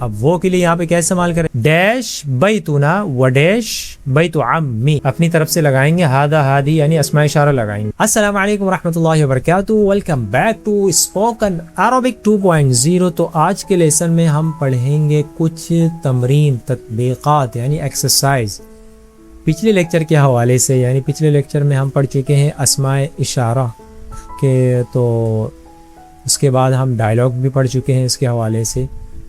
اب وہ کے لیے یہاں پہ کیا استعمال کریں؟ ڈیش بیتنا و ڈیش بیت عمی، اپنی طرف سے لگائیں گے، ہادہ ہادی یعنی اسماء اشارہ لگائیں گے۔ السلام علیکم ورحمۃ اللہ وبرکاتہ، welcome back to spoken Arabic 2.0۔ تو آج کے لیسن میں ہم پڑھیں گے کچھ تمرین، تطبیقات یعنی ایکسرسائز پچھلے لیکچر کے حوالے سے، یعنی پچھلے لیکچر میں ہم پڑھ چکے ہیں اسماء اشارہ کے، تو اس کے بعد ہم ڈائلاگ بھی پڑھ چکے ہیں اس کے حوالے سے۔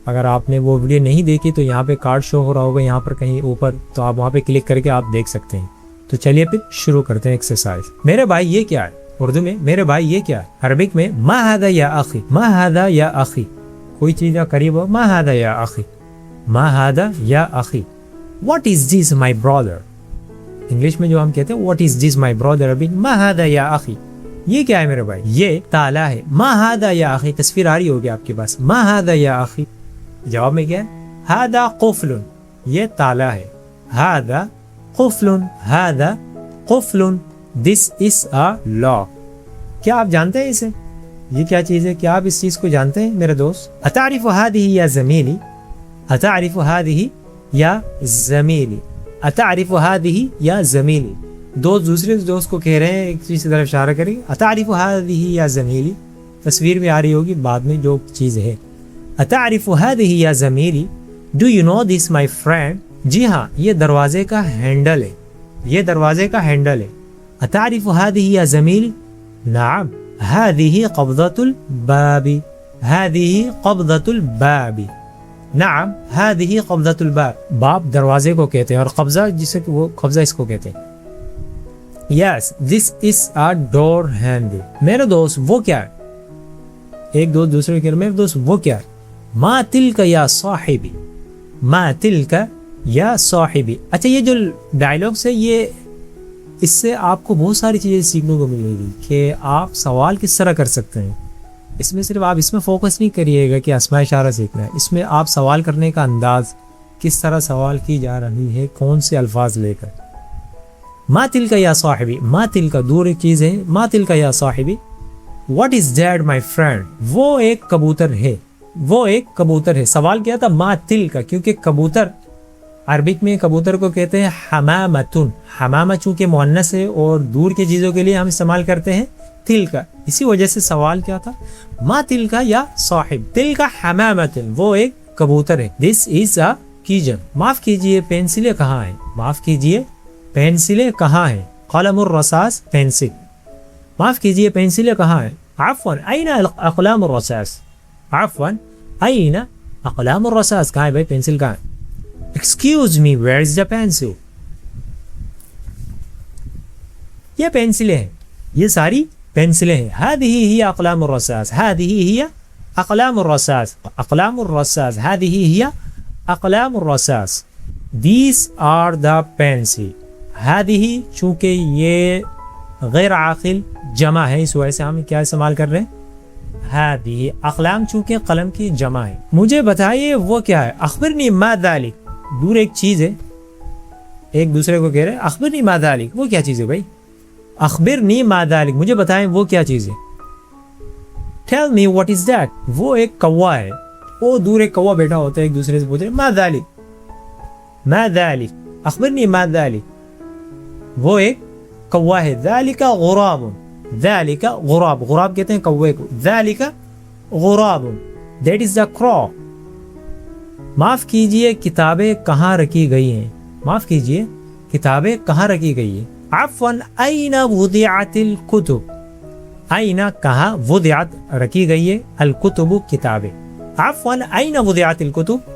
اگر آپ نے وہ ویڈیو نہیں دیکھی تو یہاں پہ کارڈ شو ہو رہا ہوگا یہاں پر کہیں اوپر، تو آپ وہاں پہ کلک کر کے آپ دیکھ سکتے ہیں۔ تو چلیے پھر شروع کرتے ہیں ایکسرسائز۔ میرے بھائی یہ کیا ہے؟ اردو میں میرے بھائی یہ کیا ہے؟ عربک میں ما ھذا یا اخی، ما ھذا یا اخی، کوئی چیز قریب ہو، ما ھذا یا اخی، ما ھذا یا اخی۔ What is this my Brother, English میں جو ہم کہتے ہیں واٹ از دس مائی برادر، ابھی ما ھذا یا اخی، یہ کیا ہے میرے بھائی؟ یہ تالا ہے۔ ما ھذا یا اخی، تصویر آ رہی ہوگی آپ کے پاس، ما ھذا یا اخی، جواب میں کیا ہے؟ ھذا قفل، یہ تالا ہے، ھذا قفل، ھذا قفل، دس از اے لاک۔ کیا آپ جانتے ہیں اسے؟ یہ کیا چیز ہے؟ کیا آپ اس چیز کو جانتے ہیں میرے دوست؟ اتعرف هذه یا زمیلی، اتعرف هذه یا زمیلی، اتعرف هذه یا زمیلی۔ دوست دوسرے دوست کو کہہ رہے ہیں، ایک چیز کی طرف اشارہ کریں، اتعرف هذه یا زمیلی، تصویر میں آ رہی ہوگی بعد میں جو چیز ہے۔ اتعرف هذه یا زمیلی، do you know this my friend, جی ہاں یہ دروازے کا ہینڈل ہے، یہ دروازے کا ہینڈل ہے۔ اتعرف هذه یا زمیلی، نعم هذه قبضة الباب، هذه قبضة الباب، نعم هذه قبضة الباب، باب دروازے کو کہتے ہیں اور قبضہ جسے وہ قبضہ اس کو کہتے ہیں۔ Yes, this is a door handle، میرے دوست وہ کیا ہے؟ ایک دوست دوسرے کے میرے دوست وہ کیا ہے؟ ما تلک یا صاحبی، ما تلک یا صاحبی۔ اچھا یہ جو ڈائلاگس ہے، یہ اس سے آپ کو بہت ساری چیزیں سیکھنے کو ملے گی کہ آپ سوال کس طرح کر سکتے ہیں۔ اس میں صرف آپ اس میں فوکس نہیں کریے گا کہ اسماء اشارہ سیکھنا ہے، اس میں آپ سوال کرنے کا انداز، کس طرح سوال کی جا رہی ہے، کون سے الفاظ لے کر۔ ما تلک یا صاحبی، ما تلک دور ایک چیز ہے، ما تلک یا صاحبی۔ What is that my friend, وہ ایک کبوتر ہے، وہ ایک کبوتر ہے۔ سوال کیا تھا؟ ما تلک، کیونکہ کبوتر عربک میں کبوتر کو کہتے ہیں حمامتن، حمامہ چونکہ مؤنث ہے اور دور کی چیزوں کے لیے ہم استعمال کرتے ہیں تلک، اسی وجہ سے سوال کیا تھا؟ ما تلک یا صاحب، تلک حمامتن، وہ ایک کبوتر ہے۔ دس از اے کیجن، معاف کیجئے پینسلیں کہاں ہیں، معاف کیجئے پینسلیں کہاں ہیں؟ قلم الرصاص، پینسل، معاف کیجئے پینسلیں کہاں ہیں؟ عفوا این اقلام الرصاص، عفوا این اقلام الرصاص، کہاں ہے بھائی پینسل کہاں ہے؟ Excuse me where is the pencil, یہ پینسلیں ہیں، یہ ساری پینسلیں ہیں۔ هذه هي اقلام الرصاص، هذه هي اقلام الرصاص، اقلام الرصاص، هذه هي اقلام الرصاص، these are the pencil۔ هذه چونکہ یہ غیر عاقل جمع ہے، اس وجہ سے ہم کیا استعمال کر رہے ہیں؟ هذه، اقلام چونکہ قلم کی جمع ہے۔ مجھے بتائیے وہ کیا ہے؟ اخبرنی ما ذلك، دور ایک چیز ہے، ایک دوسرے کو کہہ رہے ہیں اخبرنی ما ذلك، وہ کیا چیز ہے بھائی؟ اخبرنی ما ذلك، مجھے بتائیں وہ کیا چیز ہے۔ tell me what is that، وہ ایک کوا ہے، وہ دور ایک کوا بیٹھا ہوتا ہے، ایک دوسرے سے پوچھ رہے ما ذلك، ما ذلك، اخبرنی ما ذلك، وہ ایک کوا ہے۔ ذلك غراب، ذلك غراب، غراب کہتے ہیں کوے کو، ذلك غراب، that is the crow۔ معاف کیجئے کتابیں کہاں رکھی گئی ہیں، معاف کیجئے کتابیں کہاں رکھی گئی ہیں۔ عفوا این وضعت الکتب، این کہاں، وضعت رکھی گئی ہے، الکتب کتابیں، عفوا N وضعت الکتب۔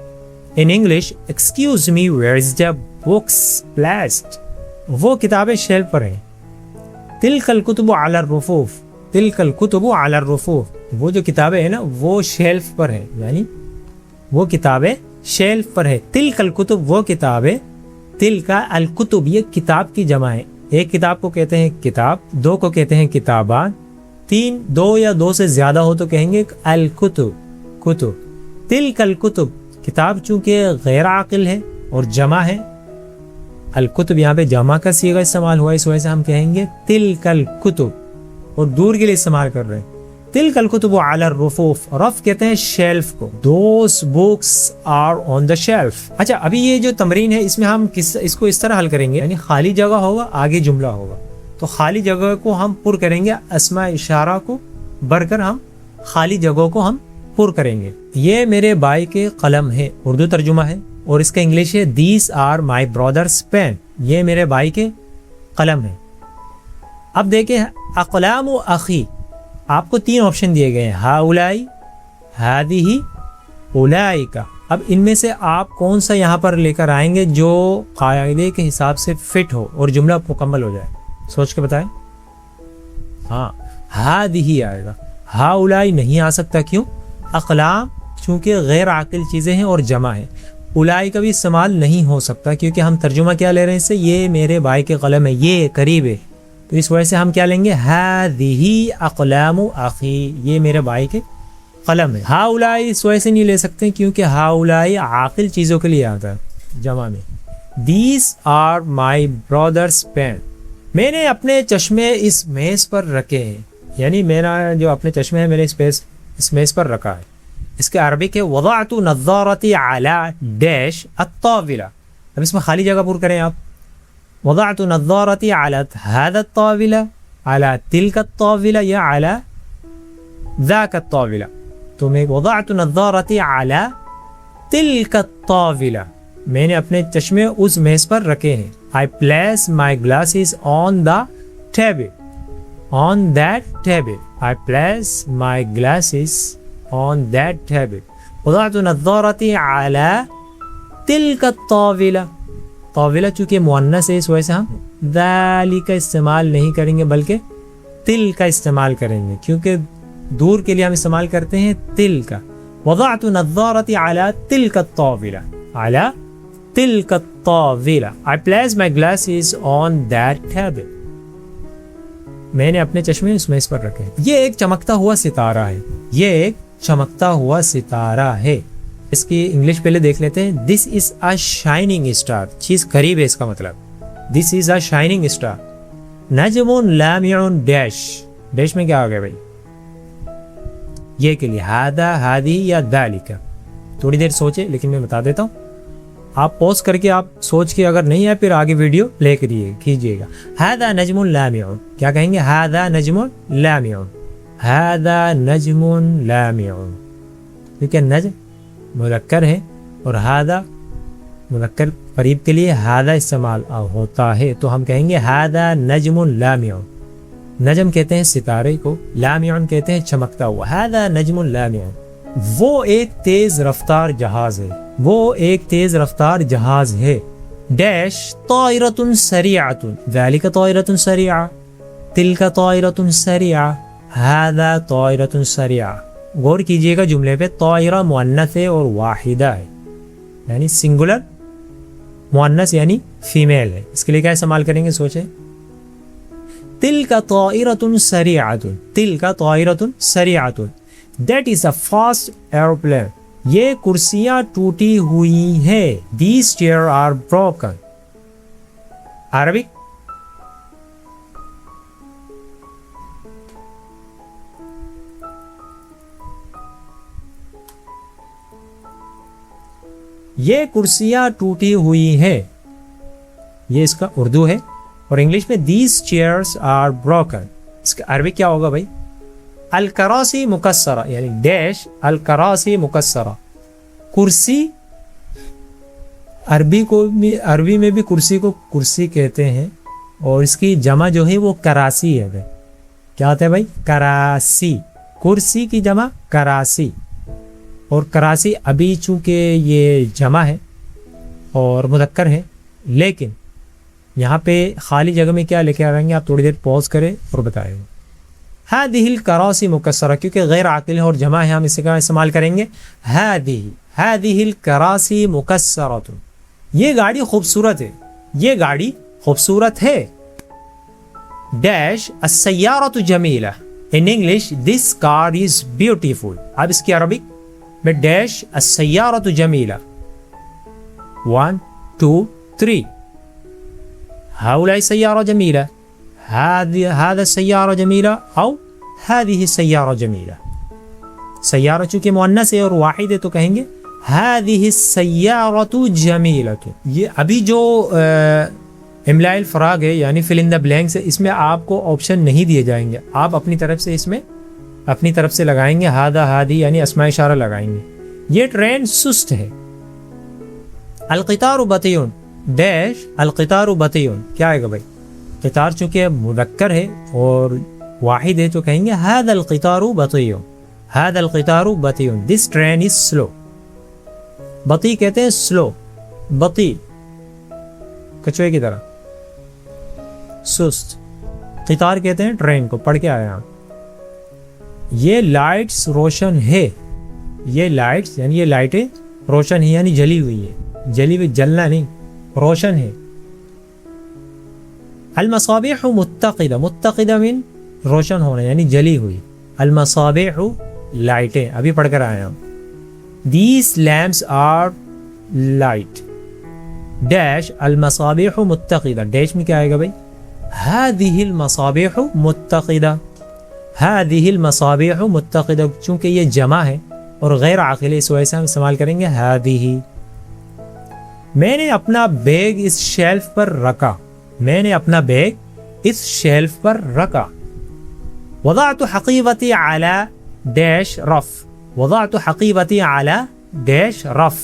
in English excuse me where is the books placed، وہ کتابیں شیلف پر ہیں۔ تلک الکتب علی الرفوف، تلک الکتب علی الرفوف، وہ جو کتابیں ہیں نا وہ شیلف پر ہیں، یعنی وہ کتابیں شیلف پر ہے۔ تلک الکتب، وہ کتابیں، تلک الکتب، یہ کتاب کی جمع ہے۔ ایک کتاب کو کہتے ہیں کتاب، دو کو کہتے ہیں کتابان، تین، دو یا دو سے زیادہ ہو تو کہیں گے الکتب، کتب۔ تلک الکتب، کتاب چونکہ غیر عاقل ہے اور جمع ہے، الکتب یہاں پہ جمع کا صیغہ استعمال ہوا ہے، اس وجہ سے ہم کہیں گے تلک الکتب، اور دور کے لیے استعمال کر رہے ہیں تلک الکتب علی الرفوف، رف کہتے ہیں شیلف کو. Those books are on the shelf. اچھا ابھی یہ جو تمرین ہے اس میں ہم اس کو اس طرح حل کریں گے، یعنی خالی جگہ ہوگا آگے جملہ ہوگا، تو خالی جگہ کو ہم پر کریں گے، اسماء اشارہ کو بھر کر ہم خالی جگہوں کو ہم پر کریں گے. یہ میرے بھائی کے قلم ہے، اردو ترجمہ ہے، اور اس کا انگلش ہے these are my brother's pen. یہ میرے بھائی کے قلم ہے. اب دیکھیں اقلام و اخی، آپ کو 3 آپشن دیے گئے ہیں، ہاؤلائی، ہادیہی، اولائکا. اب ان میں سے آپ کون سا یہاں پر لے کر آئیں گے جو قاعدے کے حساب سے فٹ ہو اور جملہ مکمل ہو جائے؟ سوچ کے بتائیں. ہاں ہادیہی آئے گا، ہاؤلائی نہیں آ سکتا. کیوں؟ اقلام چونکہ غیر عاقل چیزیں ہیں اور جمع ہے. اولائی کا بھی استعمال نہیں ہو سکتا کیونکہ ہم ترجمہ کیا لے رہے ہیں اس سے، یہ میرے بھائی کے قلم ہے، یہ قریب ہے، تو اس وجہ سے ہم کیا لیں گے، ہذہ اقلام اخی، یہ میرے بھائی کے قلم ہے. ہاؤلائی اس وجہ سے نہیں لے سکتے کیونکہ ہاؤلائی عاقل چیزوں کے لیے آتا ہے جمع میں. These are my brother's pen, میں نے اپنے چشمے اس میز پر رکھے ہیں، یعنی میرا جو اپنے چشمے ہیں میرے اس میز پر رکھا ہے. اس کے عربی کے وضعت نظارتی علی ڈیش الطاولہ. اب اس میں خالی جگہ پر کریں آپ، وضعت نظارتی علی هذا الطاولہ، علی تلک الطاولہ یا علی ذاک الطاولہ. تو میں وضعت نظارتی علی تلک الطاولہ، میں نے اپنے چشمے اس میز پر رکھے ہیں. I place my glasses on the table. On that table. I place my glasses on that table. وضعت نظارتی علی تلک الطاولہ. طاولہ چونکہ مؤنث ہے اس وجہ سے ہم ذالک استعمال نہیں کریں گے بلکہ تل کا استعمال کریں گے، کیونکہ دور کے لیے ہم استعمال کرتے ہیں تل کا. وضعت نظارتی علی تلک الطاولہ، علی تلک الطاولہ. I place my glasses on that table. میں نے اپنے چشمے اس میز پر رکھے. یہ ایک چمکتا ہوا ستارہ ہے، یہ ایک چمکتا ہوا ستارہ ہے. اس کی انگلش پہلے دیکھ لیتے ہیں. دس از اے شائننگ اسٹار، چیز قریب ہے اس کا مطلب. دس از اے شائننگ اسٹار. نجم لامع ڈیش، ڈیش میں کیا آ گیا بھائی؟ یہ کے لیے ہادا، ہادی یا ذالک. تھوڑی دیر سوچے لیکن میں بتا دیتا ہوں، آپ پوز کر کے آپ سوچ کے اگر نہیں ہے پھر آگے ویڈیو پلے کیجیے گا. ہادا نجم لامع، کیا کہیں گے؟ ہادا نجم لامع، ہادا نجم لامع. ٹھیک ہے، نجم مذکر ہے اور ہادا مذکر قریب کے لیے ہادا استعمال ہوتا ہے، تو ہم کہیں گے ہادا نجم لامع. نجم کہتے ہیں ستارے کو، لامع کہتے ہیں چمکتا ہوا. ہادا نجم لامع، وہ ایک تیز رفتار جہاز ہے، وہ ایک تیز رفتار جہاز ہے. ڈیش طائرۃ سریعۃ، ذالک طائرۃ سریعہ، تلک طائرۃ سریعہ، ھذا طائرۃ سریعہ. غور کیجئے گا جملے پہ، طائرہ مؤنث ہے اور واحدہ ہے، یعنی سنگولر مؤنث یعنی فیمیل ہے. اس کے لیے کیا استعمال کریں گے؟ سوچیں. تلک طائرۃ سریعۃ، تلک طائرۃ سریعۃ. That is a fast airplane. یہ کرسیاں ٹوٹی ہوئی ہیں. These chairs are broken. Arabic. یہ کرسیاں ٹوٹی ہوئی ہیں، یہ اس کا اردو ہے، اور انگلش میں these chairs are broken. اس کا عربی کیا ہوگا بھائی؟ الکراسی مکسرہ، یعنی ڈیش الکراسی مکسرہ. کرسی عربی میں بھی کرسی کو کرسی کہتے ہیں، اور اس کی جمع جو ہے وہ کراسی ہے. کیا ہوتا ہے بھائی؟ کراسی. کرسی کی جمع کراسی، اور کراسی ابھی چونکہ یہ جمع ہے اور مذکر ہے، لیکن یہاں پہ خالی جگہ میں کیا لے کے آئیں گے؟ آپ تھوڑی دیر پوز کریں اور بتائیں گے. ہذہ الکراسی مکسرہ، کیونکہ غیر عاقل ہے اور جمع ہے، ہم اس کا استعمال کریں گے ہذہ الکراسی مکسرہ. یہ گاڑی خوبصورت ہے، یہ گاڑی خوبصورت ہے. ڈیش السیارۃ جمیلہ. In English this car is beautiful. اب اس کی عربک میں ڈیش السیارۃ جمیلہ. 1 2 3. هؤلاء سيارة جميلة، هذا السيارة جميلة، أو هذه السيارة جميلة. سیارہ چونکہ مؤنث ہے اور واحد ہے تو کہیں گے هذه السيارة جميلة. یہ ابھی جو املاء الفراغ ہے یعنی فل ان دا بلینکس ہے، اس میں آپ کو آپشن نہیں دیے جائیں گے، آپ اپنی طرف سے اس میں اپنی طرف سے لگائیں گے ہادہ ہادی یعنی اسماء اشارہ لگائیں گے. یہ ٹرین سست ہے. القطار بطیء ڈیش القطار بطیء کیا آئے گا بھائی؟ قطار چونکہ مذکر ہے اور واحد ہے تو کہیں گے هذا القطار بطیء. هذا القطار بطیء. This train is slow. بطیء کہتے ہیں سلو، بطیء کچوے کی طرح، سست. قطار کہتے ہیں ٹرین کو. پڑھ کے آئے ہیں. یہ لائٹس روشن ہے. یہ لائٹس یعنی یہ لائٹیں روشن ہے یعنی جلی ہوئی ہے، جلی ہوئی جلنا نہیں، روشن ہے. المصابیح متقدہ، متقدہ من روشن ہونا یعنی جلی ہوئی. المصابیح لائٹیں، ابھی پڑھ کر آئے ہم. These lamps are light. ڈیش المصابیح متقدہ. ڈیش میں کیا آئے گا بھائی؟ هذه المصابیح متقدہ. هذه المصابیح متقدہ چونکہ یہ جمع ہے اور غیر عاقل ہے اس وجہ سے ہم استعمال کریں گے هذه. میں نے اپنا بیگ اس شیلف پر رکھا. میں نے اپنا بیگ اس شیلف پر رکھا. وضعت حقیبتی علی ڈیش رف. وضعت حقیبتی علی ڈیش رف.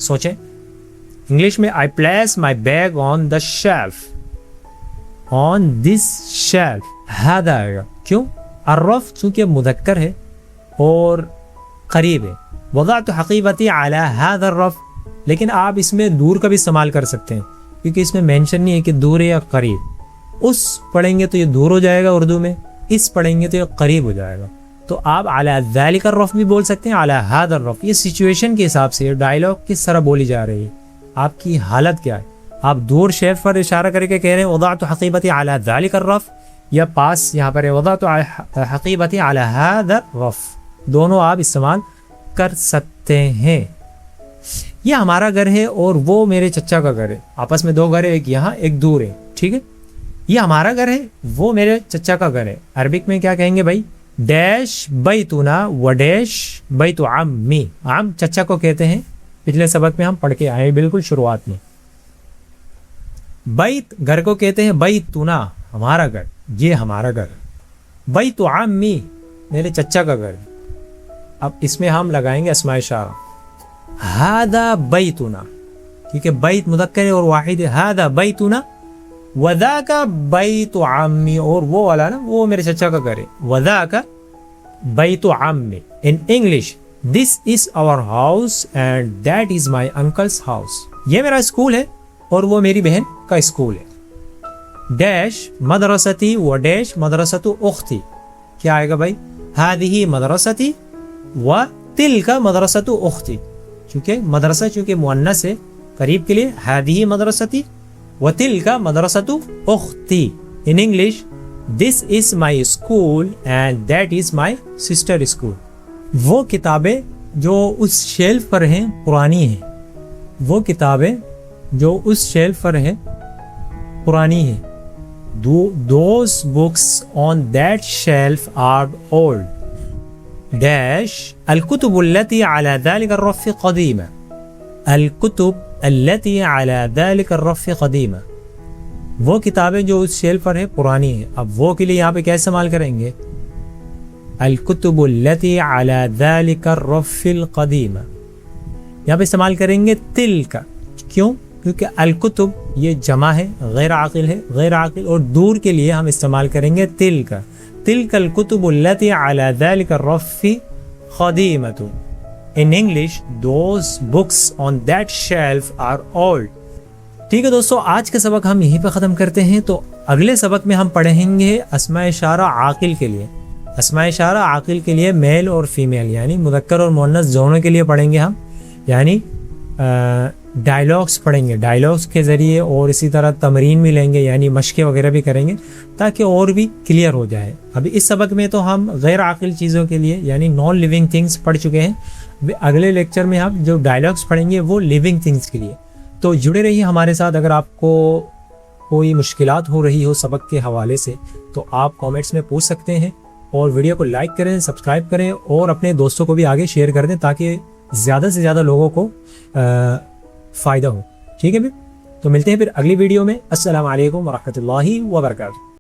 سوچیں انگلش میں I place my bag on the shelf. on this shelf. هذا آئے گا. کیوں؟ الرف چونکہ مذکر ہے اور قریب ہے. وضعت حقیبتی علی هذا الرف. لیکن آپ اس میں دور کا بھی استعمال کر سکتے ہیں کیونکہ اس میں مینشن نہیں ہے کہ دور ہے یا قریب. اس پڑھیں گے تو یہ دور ہو جائے گا اردو میں، اس پڑھیں گے تو یہ قریب ہو جائے گا. تو آپ علی ذالک الرف بھی بول سکتے ہیں، علی هذا الرف. یہ سچویشن کے حساب سے ڈائلاگ کس طرح بولی جا رہی ہے، آپ کی حالت کیا ہے. آپ دور شیف پر اشارہ کر کے کہہ رہے ہیں وضعت حقیبتی علی ذالک الرف، یا پاس یہاں پر ہے وضعت حقیبتی علی هذا الرف. دونوں آپ استعمال کر سکتے ہیں. یہ ہمارا گھر ہے اور وہ میرے چچا کا گھر ہے. آپس میں دو گھر ہے، ایک یہاں ایک دور ہے. ٹھیک ہے، یہ ہمارا گھر ہے وہ میرے چچا کا گھر ہے. عربک میں کیا کہیں گے بھائی؟ ڈیش بیتنا و ڈیش بیت عمی. عم چچا کو کہتے ہیں، پچھلے سبق میں ہم پڑھ کے آئے بالکل شروعات میں. بیت گھر کو کہتے ہیں بیتنا ہمارا گھر، یہ ہمارا گھر. بیت عمی میرے چچا کا گھر. اب اس میں ہم لگائیں گے اسماء اشارہ. هذا بیتنا کیونکہ بیت مذکر ہے اور واحد ہے. هذا بیتنا وذاک بیت عمی، اور وہ والا نا وہ میرے چچا کا گھر ہے. وذاک بیت عمی. In English this is our house and that is my uncle's house. یہ میرا اسکول ہے اور وہ میری بہن کا اسکول ہے. ڈیش مدرستی و ڈیش مدرسۃ اختی. کیا آئے گا بھائی؟ هذه مدرستی و تلک مدرسۃ اختی. چونکہ مدرسہ چونکہ مؤنث ہے قریب کے لیے هذه مدرستی و تلک مدرسۃ اختی. In English this is my school and that is my sister school. وہ کتابیں جو اس شیلف پر ہیں پرانی ہیں. وہ کتابیں جو اس شیلف پر ہیں پرانی ہیں. Those books on that shelf are old. Those الكتب التي على ذلك الرف قديمة. الكتب التي على ذلك الرف قديمة. وہ کتابیں جو اس شیلف پر ہیں پرانی ہیں. اب وہ کے لیے یہاں پہ کیا استعمال کریں گے؟ الكتب التي على ذلك الرف القديمة. یہاں پہ استعمال کریں گے تلک. کیوں؟ کیونکہ الکتب یہ جمع ہے، غیر عاقل ہے، غیر عاقل. اور دور کے لیے ہم استعمال کریں گے تلک. تلک الکتب التي على ذلك الرف قديمة. In English those books on that shelf are old. ٹھیک ہے دوستو، آج کا سبق ہم یہیں پہ ختم کرتے ہیں. تو اگلے سبق میں ہم پڑھیں گے اسماء اشارہ عاقل کے لیے. اسماء اشارہ عاقل کے لیے میل اور فیمیل یعنی مذکر اور مؤنث دونوں کے لیے پڑھیں گے ہم. یعنی ڈائلاگس پڑھیں گے، ڈائلاگس کے ذریعے، اور اسی طرح تمرین بھی لیں گے یعنی مشقیں وغیرہ بھی کریں گے تاکہ اور بھی کلیئر ہو جائے. ابھی اس سبق میں تو ہم غیر عاقل چیزوں کے لیے یعنی نان لیونگ تھنگس پڑھ چکے ہیں. اگلے لیکچر میں ہم جو ڈائلاگس پڑھیں گے وہ لیونگ تھنگس کے لیے. تو جڑے رہیے ہمارے ساتھ. اگر آپ کو کوئی مشکلات ہو رہی ہو سبق کے حوالے سے تو آپ کامنٹس میں پوچھ سکتے ہیں اور ویڈیو کو لائک کریں، سبسکرائب کریں اور اپنے دوستوں کو بھی آگے شیئر کر دیں تاکہ زیادہ سے زیادہ لوگوں کو فائدہ ہو. ٹھیک ہے پھر تو ملتے ہیں پھر اگلی ویڈیو میں. السلام علیکم ورحمۃ اللہ وبرکاتہ.